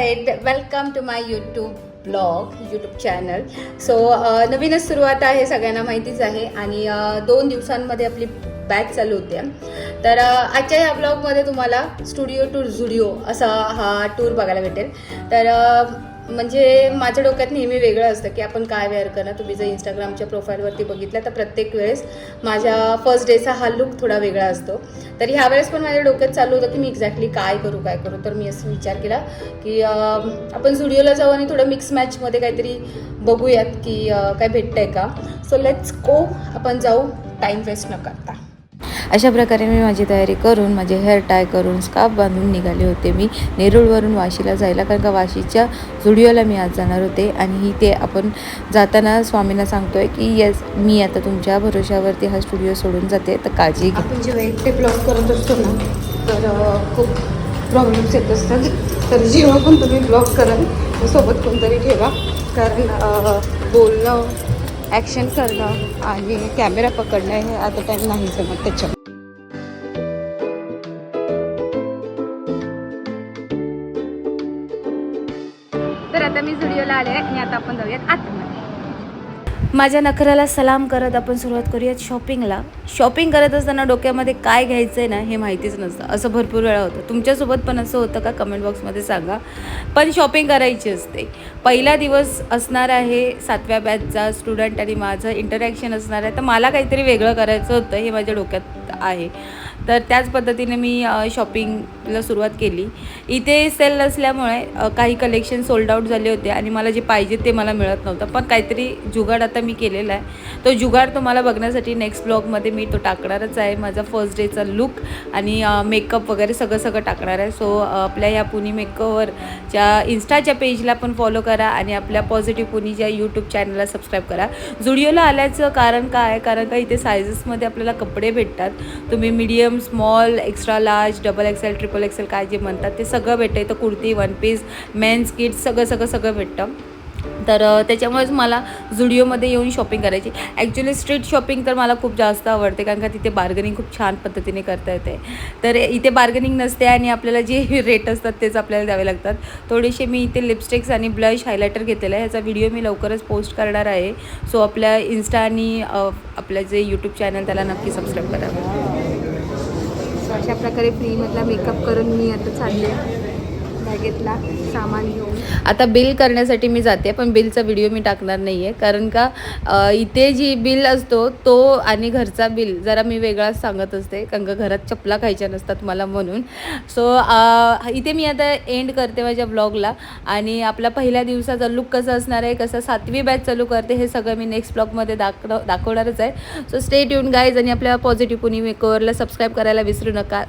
Side. Welcome to my YouTube channel. So नवीनच सुरुवात आहे, सगळ्यांना माहितीच आहे. आणि 2 दिवसांमध्ये आपली बॅच चालू होते. तर आजच्या ह्या ब्लॉगमध्ये तुम्हाला स्टुडिओ टू झुडिओ असा हा टूर बघायला भेटेल. तर म्हणजे माझ्या डोक्यात नेहमी वेगळं असतं की आपण काय वेअर करणं. तुम्ही जर इंस्टाग्रामच्या प्रोफाईलवरती बघितलं तर प्रत्येक वेळेस माझ्या फर्स्ट डेचा हा लुक थोडा वेगळा असतो. तर ह्यावेळेस पण माझ्या डोक्यात चालू होतं की मी एक्झॅक्टली काय करू. तर मी असं विचार केला की आपण झुडिओला जाऊ आणि थोडं मिक्स मॅचमध्ये काहीतरी बघूयात की काय भेटतंय का. सो लेट्स गो, आपण जाऊ टाईम वेस्ट न करता. अशा प्रकारे मी माझी तयारी करून, माझे हेअर टाय करून, स्कार्फ बांधून निघाले होते मी नेरूळवरून वाशीला जायला. कारण का वाशीच्या झुडिओला मी आज जाणार होते. आणि ते आपण जाताना स्वामींना सांगतोय की येस, मी आता तुमच्या भरोशावरती हा स्टुडिओ सोडून जाते, तर काळजी घ्या. आपण जेव्हा एकटे ब्लॉग करत असतो ना तर खूप प्रॉब्लेम्स येत असतात. तर जेव्हा पण तुम्ही ब्लॉग कराल सोबत कोणतरी ठेवा. कारण बोलणं, ॲक्शन करणं आणि कॅमेरा पकडणं हे आता टाईम नाही जमत त्याच्यात. तर आता मी झुडिओला आले आहे आणि आता आपण जाऊयात आतमध्ये. माझ्या नखऱ्याला सलाम करत आपण सुरुवात करूयात शॉपिंगला. शॉपिंग करत असताना डोक्यामध्ये काय घ्यायचं आहे ना हे माहितीच नसतं. असं भरपूर वेळा होतं. तुमच्यासोबत पण असं होतं का? कमेंट बॉक्समध्ये सांगा. पण शॉपिंग करायची असते. पहिला दिवस असणार आहे 7व्या बॅचचा स्टुडंट आणि माझं इंटरॅक्शन असणार आहे. तर मला काहीतरी वेगळं करायचं होतं हे माझ्या डोक्यात आहे. तर त्याच पद्धतीने मी शॉपिंगला सुरुवात केली. इथे सेल नसल्यामुळे काही कलेक्शन सोल्ड आउट झाले होते आणि मला जे पाहिजे ते मला मिळत नव्हतं. पण काहीतरी जुगाड आता मी केलेला आहे. तो जुगाड तुम्हाला बघण्यासाठी नेक्स्ट ब्लॉगमध्ये मी तो टाकणारच आहे. माझा फर्स्ट डेचा लुक आणि मेकअप वगैरे सगळं टाकणार आहे. सो आपल्या ह्या पुनी मेकओव्हरच्या इन्स्टाच्या पेजला पण फॉलो करा आणि आपल्या पॉझिटिव्ह पुनीच्या यूट्यूब चॅनलला सबस्क्राईब करा. झुडिओला आल्याचं कारण काय आहे? कारण का इथे सायझेसमध्ये आपल्याला कपडे भेटतात. तुम्ही medium, small, extra large, double XL, triple XL काय जे म्हणतात ते सगळं भेटतं. इथं kurti, one piece, men's kids सगळं भेटतं. तर त्याच्यामुळेच मला झुडिओमध्ये येऊन शॉपिंग करायची. ॲक्च्युली स्ट्रीट शॉपिंग तर मला खूप जास्त आवडते. कारण का तिथे बार्गनिंग खूप छान पद्धतीने करता येते. तर इथे बार्गनिंग नसते आणि आपल्याला जे रेट असतात तेच आपल्याला द्यावे लागतात. थोडेसे मी इथे लिपस्टिक्स आणि ब्लश हायलायटर घेतलेलं आहे. ह्याचा व्हिडिओ मी लवकरच पोस्ट करणार आहे. सो आपल्या इन्स्टा आणि आपलं जे यूट्यूब चॅनल त्याला नक्की सबस्क्राईब करा. अशा प्रकारे फ्रीमधला मेकअप करून मी आता चालले बॅगेतला सामान घेऊन. आता बिल करण्यासाठी मी जाते. पण बिलचा व्हिडिओ मी टाकणार नाही आहे. कारण का इथे जी बिल असतो तो आणि घरचा बिल जरा मी वेगळाच सांगत असते. कारण का घरात चपला खायच्या नसतात मला म्हणून. सो इथे मी आता एंड करते माझ्या ब्लॉगला. आणि आपला पहिल्या दिवसाचा लुक कसा असणार आहे, कसं 7वी बॅच चालू करते हे सगळं मी नेक्स्ट ब्लॉगमध्ये दाखवणारच आहे. So stay tune guys. आणि आपल्या पॉझिटिव्ह पुनी मेकओव्हरला सबस्क्राईब करायला विसरू नका.